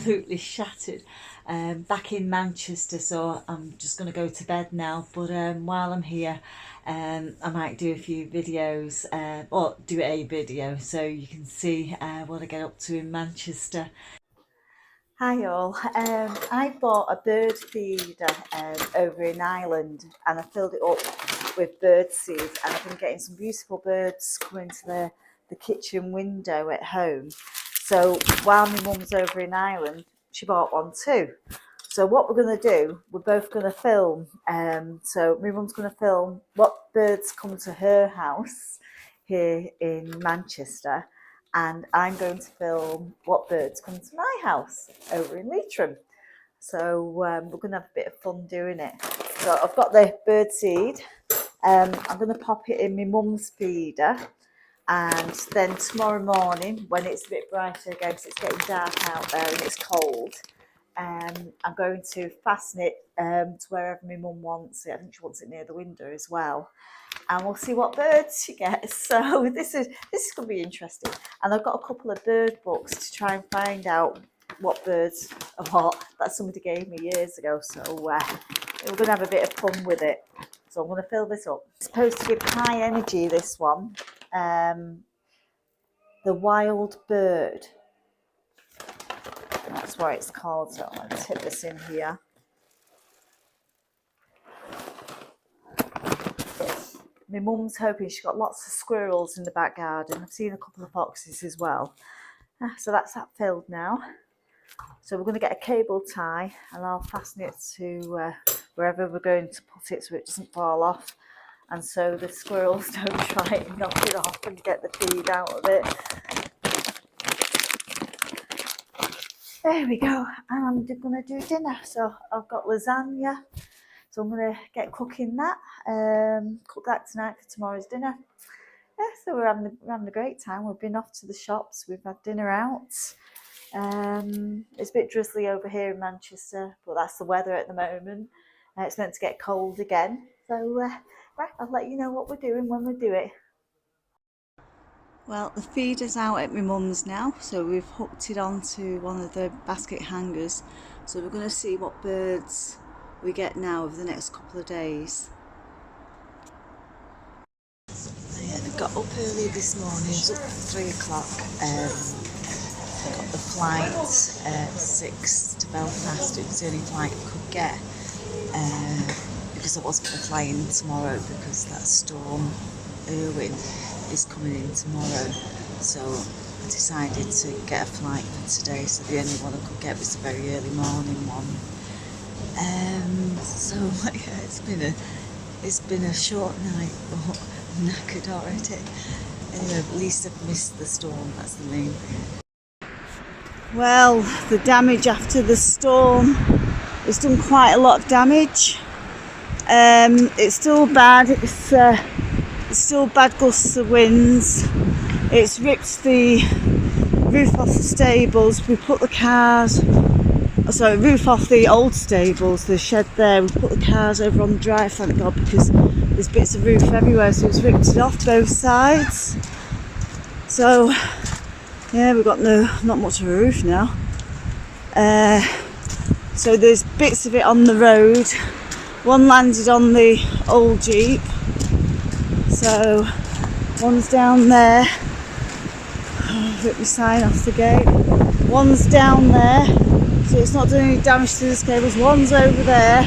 absolutely shattered back in Manchester, so I'm just going to go to bed now. But while I'm here, I might do a few videos, or do a video so you can see what I get up to in Manchester. Hi all, I bought a bird feeder over in Ireland, and I filled it up with bird seed, and I've been getting some beautiful birds coming to the kitchen window at home. So while my mum's over in Ireland, she bought one too. So what we're going to do, we're both going to film. So my mum's going to film what birds come to her house here in Manchester, and I'm going to film what birds come to my house over in Leitrim. So we're going to have a bit of fun doing it. So I've got the bird seed. I'm going to pop it in my mum's feeder, and then tomorrow morning when it's a bit brighter again, because it's getting dark out there and it's cold, I'm going to fasten it to wherever my mum wants it. I think she wants it near the window as well, and we'll see what birds she gets. So this is going to be interesting, and I've got a couple of bird books to try and find out what birds are what. That somebody gave me years ago, so we're going to have a bit of fun with it. So I'm going to fill this up. It's supposed to give high energy, this one. The wild bird. That's what it's called. So I'm going to tip this in here. My mum's hoping, she's got lots of squirrels in the back garden. I've seen a couple of foxes as well. So that's that filled now. So we're going to get a cable tie, and I'll fasten it to wherever we're going to put it so it doesn't fall off, and so the squirrels don't try and knock it off and get the feed out of it. There we go. And I'm going to do dinner. So I've got lasagna, so I'm going to get cooking that, cook that tonight for tomorrow's dinner. Yeah, so we're having a great time. We've been off to the shops, we've had dinner out. It's a bit drizzly over here in Manchester, but that's the weather at the moment. It's meant to get cold again. So right, I'll let you know what we're doing when we do it. Well, the feeder's out at my mum's now, so we've hooked it onto one of the basket hangers. So we're going to see what birds we get now over the next couple of days. I got up early this morning. It was up at 3 o'clock. I got the flight 6 to Belfast. It was the only flight I could get because I wasn't going to fly in tomorrow, because that Storm Eowyn is coming in tomorrow. So I decided to get a flight for today. So the only one I could get was a very early morning one. So yeah, it's been a short night, but I'm knackered already. Anyway, at least I've missed the storm. That's the main thing. Well, the damage after the storm, it's done quite a lot of damage. It's still bad. It's still bad gusts of winds. It's ripped the roof off the stables. We put the roof off the old stables, the shed there. We put the cars over on the drive, thank God, because there's bits of roof everywhere, so it's ripped it off both sides. So yeah, we've got not much of a roof now. So there's bits of it on the road. One landed on the old Jeep. So one's down there. Rip my sign off the gate. One's down there. So it's not doing any damage to the cables. One's over there.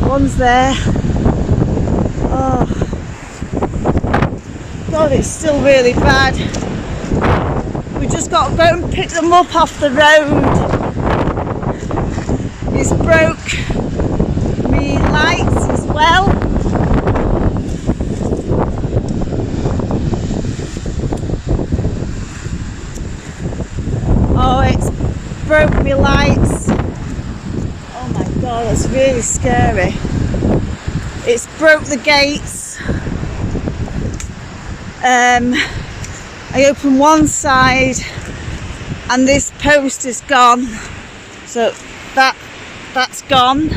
One's there. Oh God, it's still really bad. We just got to go and pick them up off the road. It's broke me lights as well. Oh, it's broke me lights. Oh my God, that's really scary. It's broke the gates. I opened one side and this post is gone, so that's gone.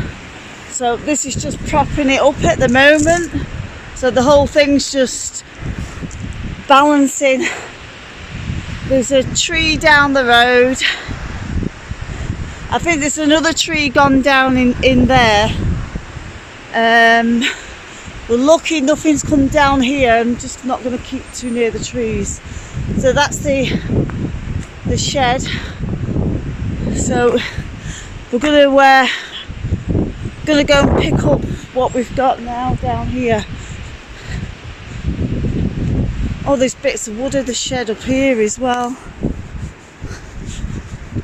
So this is just propping it up at the moment, so the whole thing's just balancing. There's a tree down the road, I think there's another tree gone down in there. We're lucky nothing's come down here. I'm just not going to keep too near the trees. So that's the shed. So we're going to go and pick up what we've got now down here. Oh, there's bits of wood of the shed up here as well.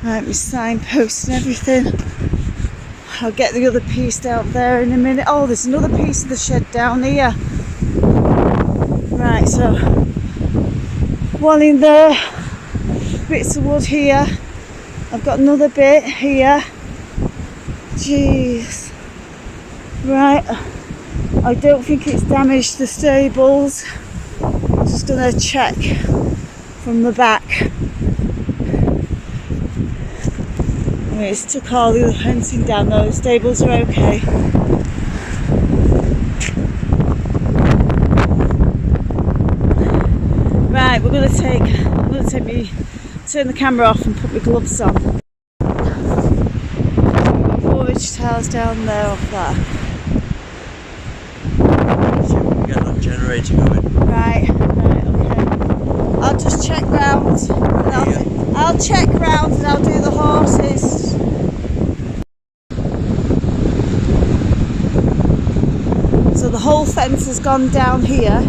Right, my signposts and everything. I'll get the other piece down there in a minute. Oh, there's another piece of the shed down here. Right, so one in there, bits of wood here. I've got another bit here. Jeez. Right, I don't think it's damaged the stables. I'm just going to check from the back. It's took all the other fencing down though, the stables are okay. Right, we're going to turn the camera off and put my gloves on. Forage tiles down there off that. See if we can get that generator going. Right, okay. I'll just check round. I'll check round and I'll do the horses. So the whole fence has gone down here.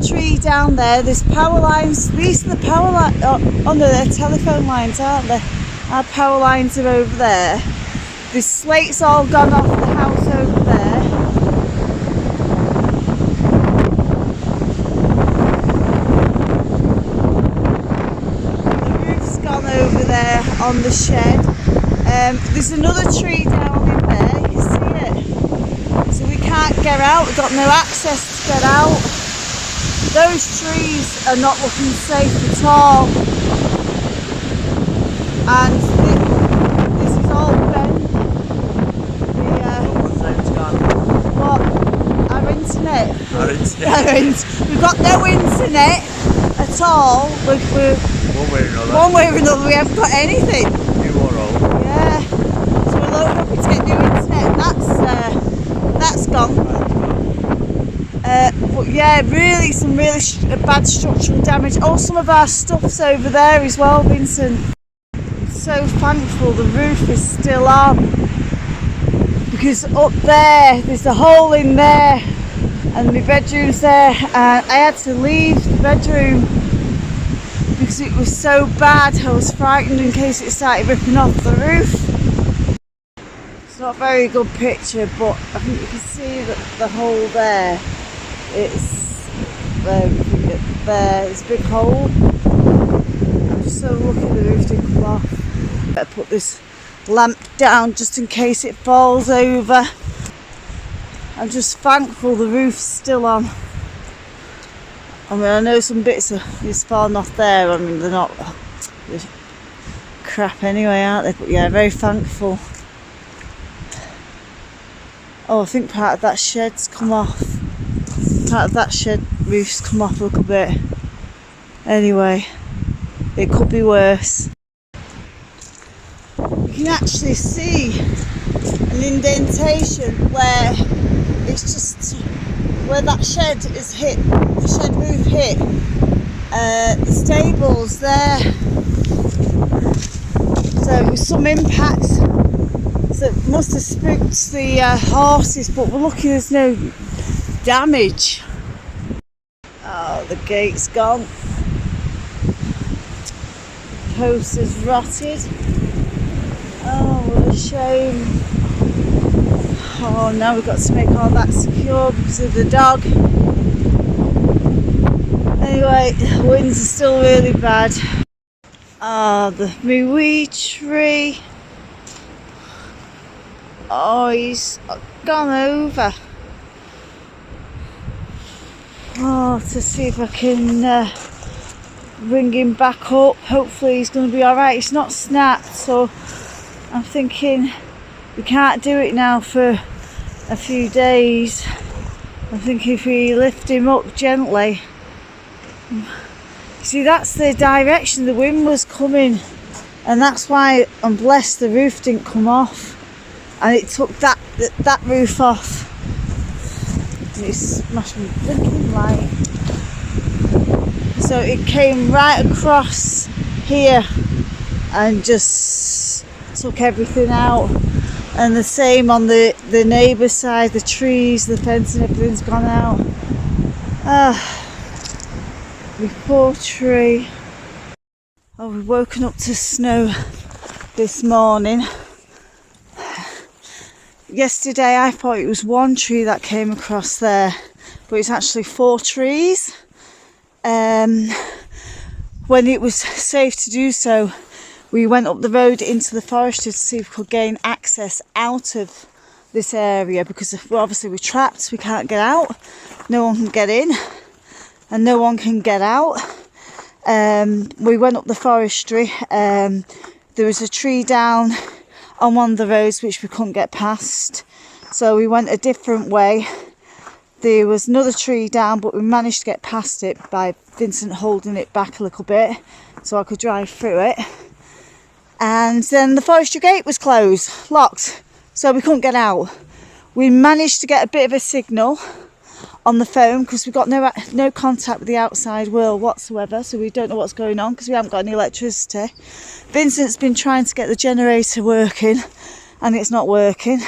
Tree down there. There's power lines. These are the power lines. Oh no, they're telephone lines, aren't they? Our power lines are over there. The slate's all gone off the house over there. The roof's gone over there on the shed. There's another tree down in there. You see it? So we can't get out. We've got no access to get out. Those trees are not looking safe at all. And this is all bent. What? Our internet. We've got no internet at all. We're one way or another, we haven't got anything. New or old? Yeah. So we're hoping to get new internet, and that's gone. But yeah, really some really bad structural damage. Oh, some of our stuff's over there as well, Vincent. So thankful the roof is still on, because up there's a hole in there and my bedroom's there, and I had to leave the bedroom because it was so bad. I was frightened in case it started ripping off the roof. It's not a very good picture, but I think you can see that the hole there. It's there, it's a big hole. I'm just so lucky the roof didn't come off. Better put this lamp down just in case it falls over. I'm just thankful the roof's still on. I mean, I know some bits is falling off there. I mean, they're crap anyway, aren't they? But yeah, very thankful. Oh, I think part of that shed's come off. Part of that shed roof's come off a little bit. Anyway, it could be worse. You can actually see an indentation where it's just where that shed is hit, the shed roof hit the stables there. So with some impact, so it must have spooked the horses, but we're lucky there's no damage. Oh, the gate's gone. The post is rotted. Oh, what a shame. Oh, now we've got to make all that secure because of the dog. Anyway, the winds are still really bad. Oh, my wee tree. Oh, he's gone over. Oh, to see if I can bring him back up. Hopefully he's going to be alright. It's not snapped, so I'm thinking we can't do it now for a few days. I think if we lift him up gently. See, that's the direction the wind was coming. and that's why I'm blessed the roof didn't come off, and it took that roof off. And it smashed me blinking light. So it came right across here and just took everything out. And the same on the neighbour's side, the trees, the fence and everything's gone out. My poor tree. Oh, we've woken up to snow this morning. Yesterday I thought it was one tree that came across there, but it's actually 4 trees. When it was safe to do so, we went up the road into the forest to see if we could gain access out of this area, because we're trapped, we can't get out, no one can get in and no one can get out. We went up the forestry. There was a tree down on one of the roads which we couldn't get past, so we went a different way. There was another tree down, but we managed to get past it by Vincent holding it back a little bit so I could drive through it. And then the forestry gate was closed, locked, so we couldn't get out. We managed to get a bit of a signal on the phone because we've got no contact with the outside world whatsoever, so we don't know what's going on because we haven't got any electricity. Vincent's been trying to get the generator working and it's not working,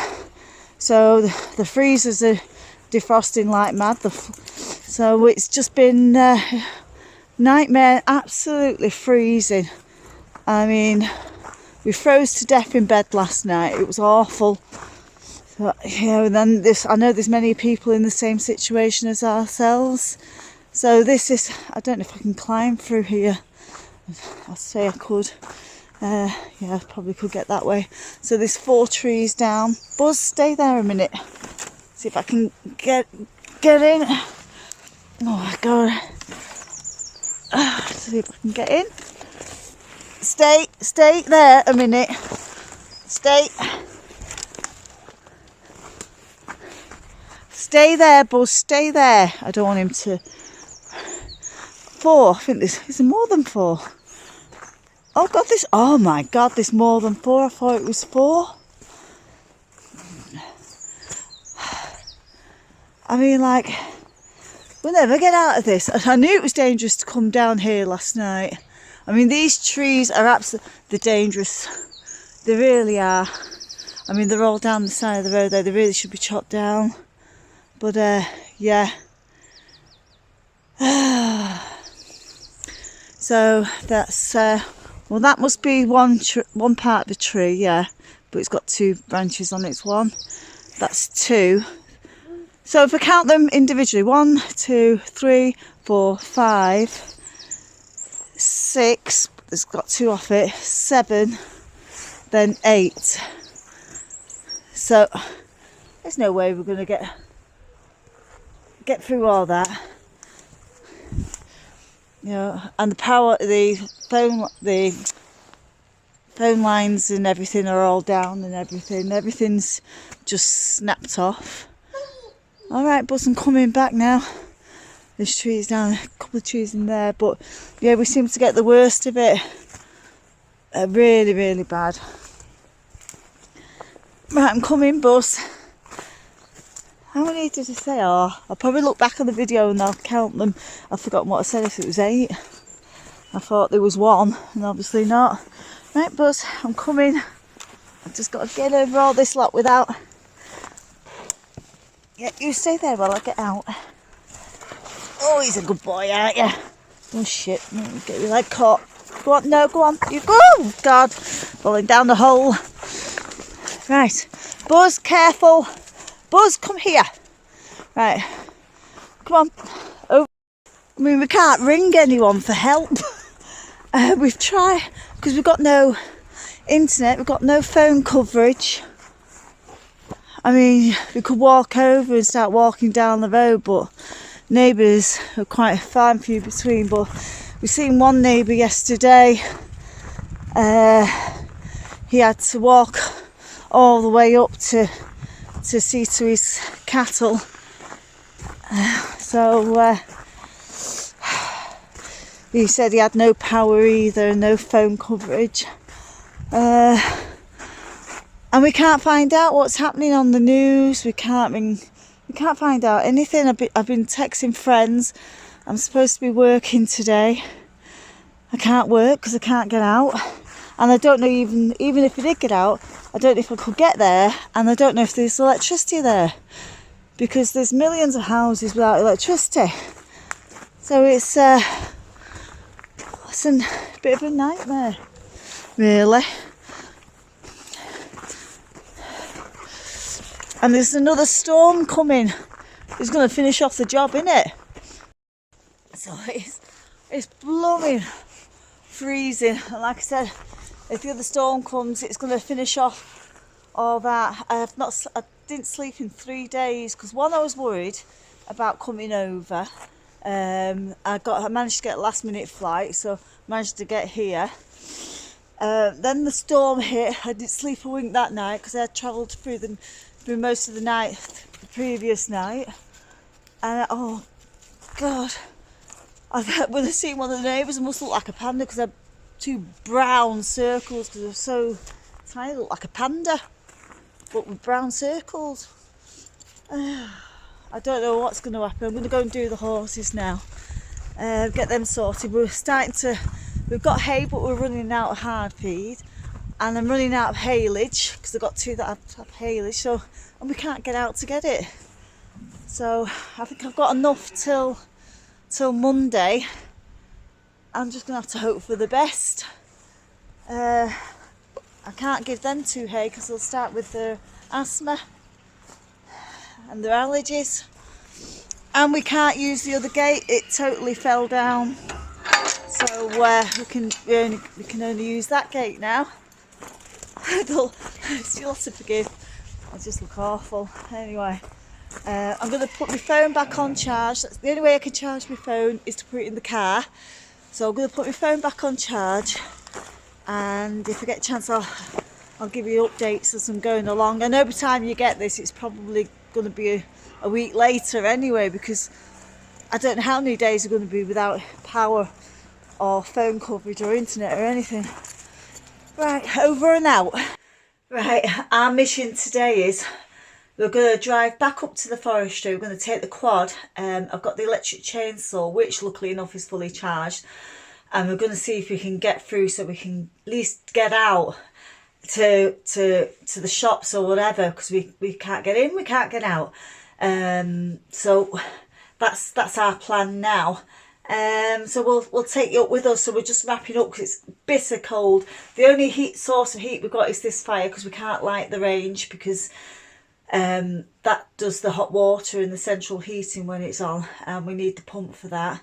so the freezers are defrosting like mad. So it's just been nightmare, absolutely freezing. I mean, we froze to death in bed last night. It was awful. So, and then I know there's many people in the same situation as ourselves. So this is, I don't know if I can climb through here. I'd say I could. Yeah, I probably could get that way. So there's 4 trees down. Buzz, stay there a minute. See if I can get in. Oh my god. See if I can get in. Stay there a minute. Stay there, Buzz, stay there. I don't want him to. 4, I think there's more than 4. Oh god, oh my god, there's more than 4. I thought it was 4. I mean, like, we'll never get out of this. I knew it was dangerous to come down here last night. I mean, these trees are absolutely dangerous. They really are. I mean, they're all down the side of the road there. They really should be chopped down. But, yeah. So, that's, well, that must be one part of the tree, yeah. But it's got 2 branches on its one. That's 2. So if I count them individually, 1, 2, 3, 4, 5, 6, it's got 2 off it, 7, then 8. So there's no way we're going to get through all that. You know, and the power, the phone lines and everything are all down and everything. Everything's just snapped off. Alright, Buzz, I'm coming back now. There's trees down, a couple of trees in there, but yeah, we seem to get the worst of it. Really, really bad. Right, I'm coming, Buzz. How many did I say? Oh, I'll probably look back on the video and I'll count them. I've forgotten what I said, if it was 8. I thought there was 1, and obviously not. Right, Buzz, I'm coming. I've just got to get over all this lot without... Yeah, you stay there while I get out. Oh, he's a good boy, aren't you? Oh shit, get your leg caught. Go on, no, go on. You go! Oh, God, falling down the hole. Right, Buzz, careful. Buzz, come here. Right, come on. Over. I mean, we can't ring anyone for help. We've tried, because we've got no internet, we've got no phone coverage. I mean, we could walk over and start walking down the road, but neighbours are quite far and few between. But we've seen one neighbour yesterday. He had to walk all the way up to see to his cattle. So he said he had no power either, no phone coverage. And we can't find out what's happening on the news. We can't find out anything. I've been texting friends. I'm supposed to be working today. I can't work because I can't get out, and I don't know even if I did get out, I don't know if I could get there, and I don't know if there's electricity there, because there's millions of houses without electricity. So it's a bit of a nightmare, really. And there's another storm coming. It's going to finish off the job, innit? So it's blooming freezing. And like I said, if the other storm comes, it's going to finish off all that. I didn't sleep in 3 days because one, I was worried about coming over. I managed to get a last minute flight, so managed to get here. Then the storm hit. I didn't sleep a wink that night because I had travelled through most of the night the previous night. And oh God, when I seen one of the neighbours, I must look like a panda because I had 2 brown circles because they're so tiny. I look like a panda, but with brown circles. I don't know what's going to happen. I'm going to go and do the horses now, get them sorted. We've got hay, but we're running out of hard feed, and I'm running out of haylage because I've got 2 that have haylage, and we can't get out to get it. So I think I've got enough till Monday. I'm just going to have to hope for the best. I can't give them 2 hay because they'll start with their asthma and their allergies. And we can't use the other gate, it totally fell down. So we can only use that gate now. You'll have to forgive, I just look awful. Anyway, I'm going to put my phone back on charge. That's the only way I can charge my phone, is to put it in the car. So I'm going to put my phone back on charge, and if I get a chance I'll give you updates as I'm going along. I know by the time you get this it's probably going to be a week later anyway, because I don't know how many days are going to be without power or phone coverage or internet or anything. Right, over and out. Right, our mission today is we're going to drive back up to the forestry. We're going to take the quad. I've got the electric chainsaw, which luckily enough is fully charged, and we're going to see if we can get through so we can at least get out to the shops or whatever, because we can't get in, we can't get out. So that's our plan now. So we'll take you up with us. So we're just wrapping up because it's bitter cold. The only source of heat we've got is this fire, because we can't light the range, because that does the hot water and the central heating when it's on, and we need the pump for that.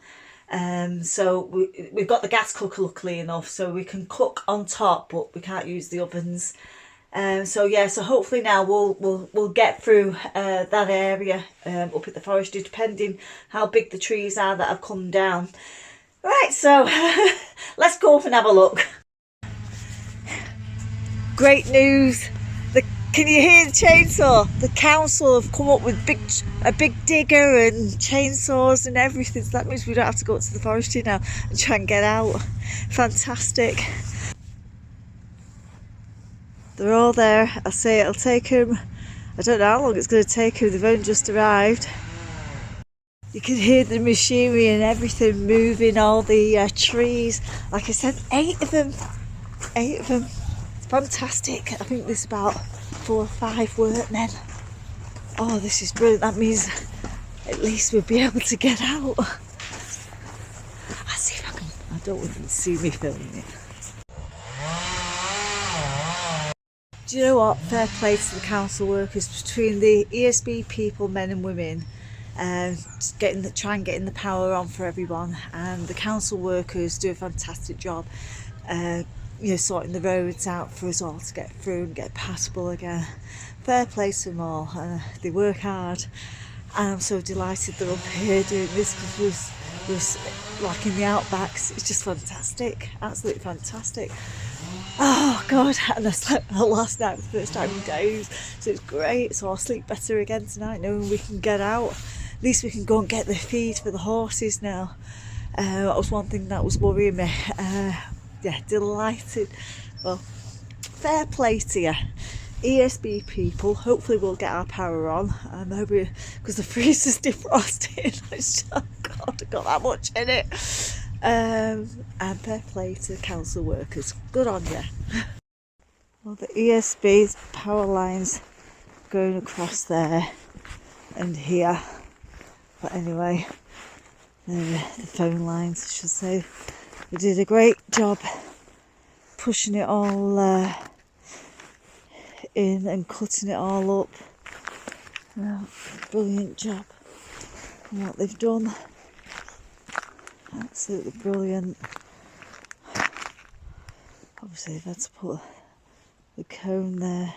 So we've got the gas cooker luckily enough, so we can cook on top, but we can't use the ovens. So yeah, so hopefully now we'll get through that area up at the forestry, depending how big the trees are that have come down. Right, so let's go up and have a look. Great news! Can you hear the chainsaw? The council have come up with a big digger and chainsaws and everything, so that means we don't have to go up to the forestry now and try and get out. Fantastic. They're all there. I say it'll take them, I don't know how long it's going to take them, they've only just arrived. You can hear the machinery and everything moving, all the trees. Like I said, 8 of them. 8 of them. It's fantastic. I think there's about 4 or 5 workmen. Oh, this is brilliant. That means at least we'll be able to get out. I'll see if I can. I don't want them to see me filming it. Do you know what? Fair play to the council workers, between the ESB people, men and women, try and getting the power on for everyone, and the council workers do a fantastic job. Sorting the roads out for us all to get through and get passable again. Fair play to them all. They work hard, and I'm so delighted they're up here doing this, because we're like in the outbacks. It's just fantastic, absolutely fantastic. Oh God, and I slept well last night for the first time in days, so it's great. So I'll sleep better again tonight knowing we can get out. At least we can go and get the feed for the horses now. That was one thing that was worrying me. Yeah, delighted. Well, fair play to you. ESB people, hopefully we'll get our power on. I'm hoping, because the freezer's defrosted. Oh God, I've got that much in it. And fair play to council workers. Good on you. Well, the ESB's power lines going across there and here. But anyway, the phone lines, I should say. They did a great job pushing it all in and cutting it all up. Well, brilliant job on what they've done. Absolutely brilliant. Obviously they've had to put the cone there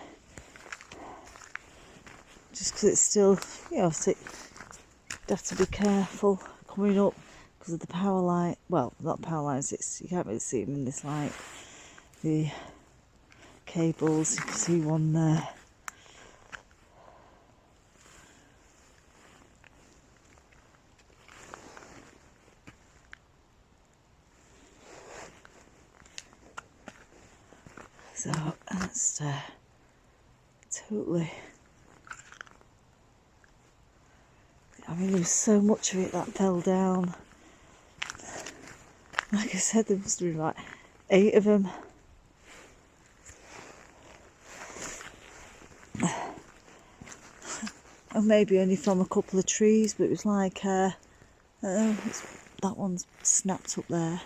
just because it's still, you know, so you have to be careful coming up because of the power line. Well, not power lines, it's, you can't really see them in this light. The cables, you can see one there. So that's totally, I mean, there was so much of it that fell down. Like I said, there must have been like 8 of them. And maybe only from a couple of trees, but it was like, I don't know, that one's snapped up there.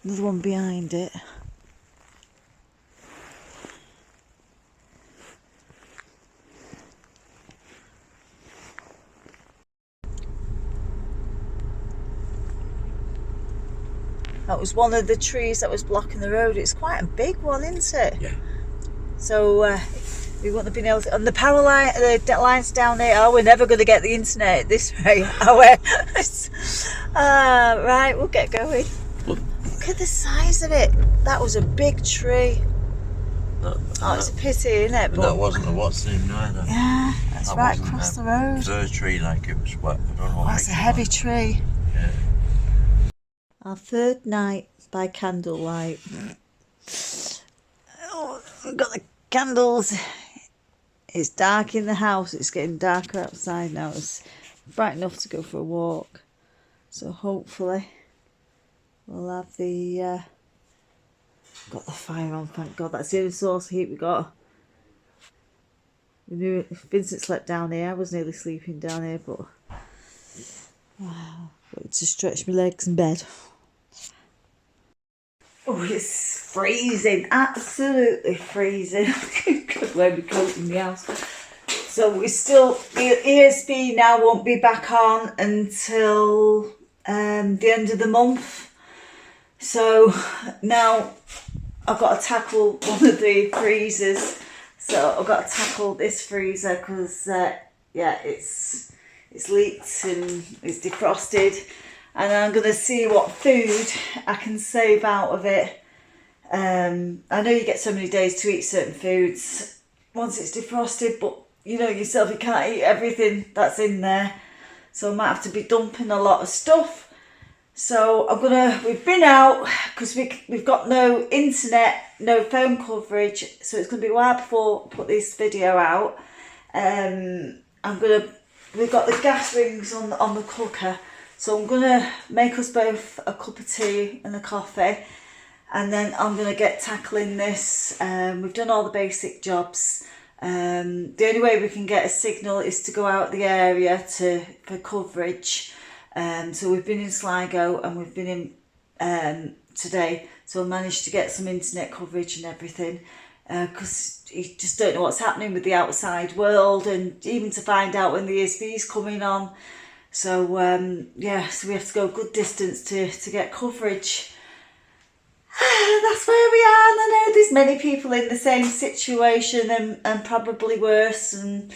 Another one behind it. That was one of the trees that was blocking the road. It's quite a big one, isn't it? Yeah. So we wouldn't have been able to. And the power line, the lines down there. Oh, we're never going to get the internet this way, are we? Right, we'll get going. Look at the size of it. That was a big tree. Oh, it's a pity, isn't it? But that wasn't a what's name neither. Yeah, that's that right across the road. Fir tree, like it was what? I don't know what. That's a heavy tree. Yeah. Our third night by candlelight. Oh, we've got the candles. It's dark in the house. It's getting darker outside now. It's bright enough to go for a walk. So hopefully we'll have the got the fire on, thank God. That's the only source of heat we got. We knew if Vincent slept down here, I was nearly sleeping down here, but to stretch my legs in bed. Oh, it's freezing, absolutely freezing. Could wear my coat in the house. So we still, the ESB now won't be back on until the end of the month. So now I've got to tackle one of the freezers. So I've got to tackle this freezer because yeah, it's leaked and it's defrosted. And I'm going to see what food I can save out of it. I know you get so many days to eat certain foods once it's defrosted, but you know yourself, you can't eat everything that's in there. So I might have to be dumping a lot of stuff. So we've been out because we've got no internet, no phone coverage. So it's going to be a while before I put this video out. We've got the gas rings on the cooker. So I'm going to make us both a cup of tea and a coffee. And then I'm going to get tackling this. We've done all the basic jobs. The only way we can get a signal is to go out the area for coverage. So we've been in Sligo and we've been in today. So I managed to get some internet coverage and everything. Because you just don't know what's happening with the outside world. And even to find out when the ESB is coming on. So yeah, so we have to go a good distance to get coverage. That's where we are, and I know there's many people in the same situation and probably worse, and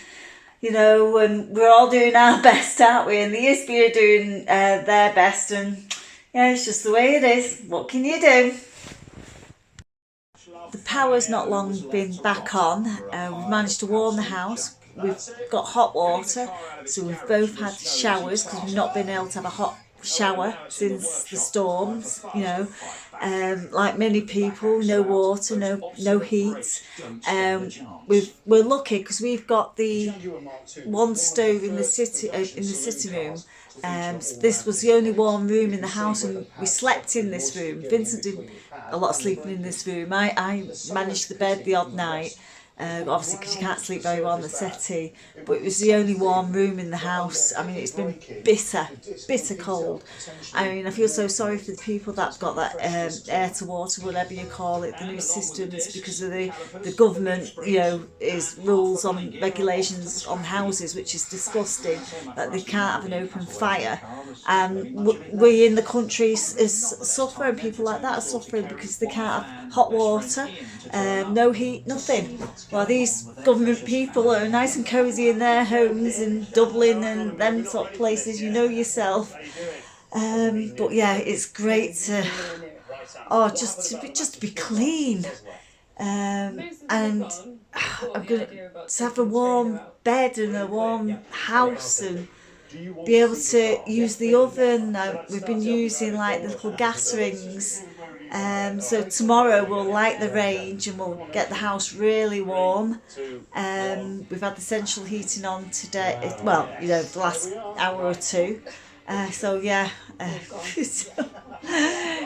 you know, and we're all doing our best, aren't we? And the ESB are doing their best, and yeah, it's just the way it is. What can you do? The power's not long been back on. We've managed to warm the house. We've got hot water, so we've both had showers because we've not been able to have a hot shower since the storms, you know. like many people, no water, no heat. We're lucky because we've got the one stove in the sitting room. So this was the only warm room in the house, and we slept in this room. Vincent did a lot of sleeping in this room. I managed the bed the odd night, obviously because you can't sleep very well on the settee, but it was the only warm room in the house. I mean, it's been bitter cold. I mean, I feel so sorry for the people that've got that air to water, whatever you call it, the new systems, because of the government, you know, is rules on regulations on houses, which is disgusting, that they can't have an open fire. And we in the country is suffering, people like that are suffering because they can't have hot water, no heat, nothing. Well, these government people are nice and cosy in their homes in Dublin and them sort of places, you know yourself. But yeah, it's great to just to be clean, and I'm gonna to have a warm bed and a warm house and be able to use the oven. We've been using like the little gas rings. So tomorrow we'll light the range and we'll get the house really warm. We've had the central heating on today, well, you know, the last hour or two. So yeah,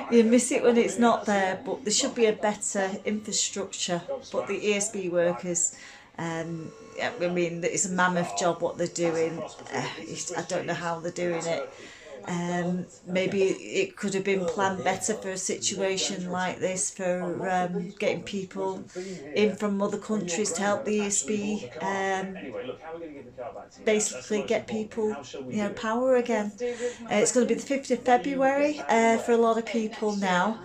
you miss it when it's not there, but there should be a better infrastructure. But the ESB workers, I mean, it's a mammoth job what they're doing. I don't know how they're doing it. Maybe it could have been planned better for a situation like this, for getting people in from other countries to help the ESB basically get people, you know, power again. It's going to be the 5th of February for a lot of people now.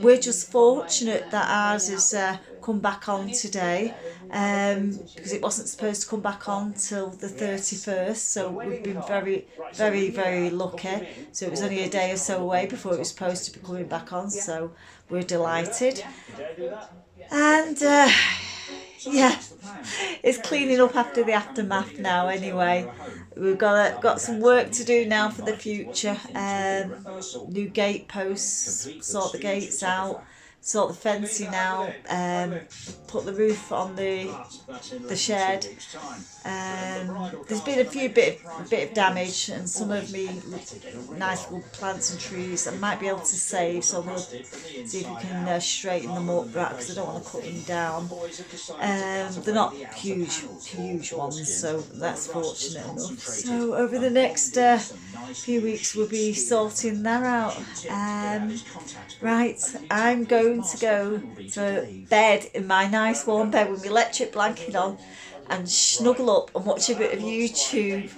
We're just fortunate that ours has come back on today, because it wasn't supposed to come back on till the 31st, so we've been very lucky. So it was only a day or so away before it was supposed to be coming back on, so we're delighted. And yeah, it's cleaning up after the aftermath now anyway. We've got some work to do now for the future. New gate posts, sort the gates out, sort the fencing out, put the roof on the shed. There's been a few bit of damage, and some of me nice little plants and trees I might be able to save, so we'll see if we can straighten them up, right, because I don't want to cut them down. They're not huge ones, so that's fortunate enough. So over the next few weeks we'll be sorting that out. Right, I'm going to go to bed in my nice warm bed with my electric blanket on and snuggle up and watch a bit of YouTube.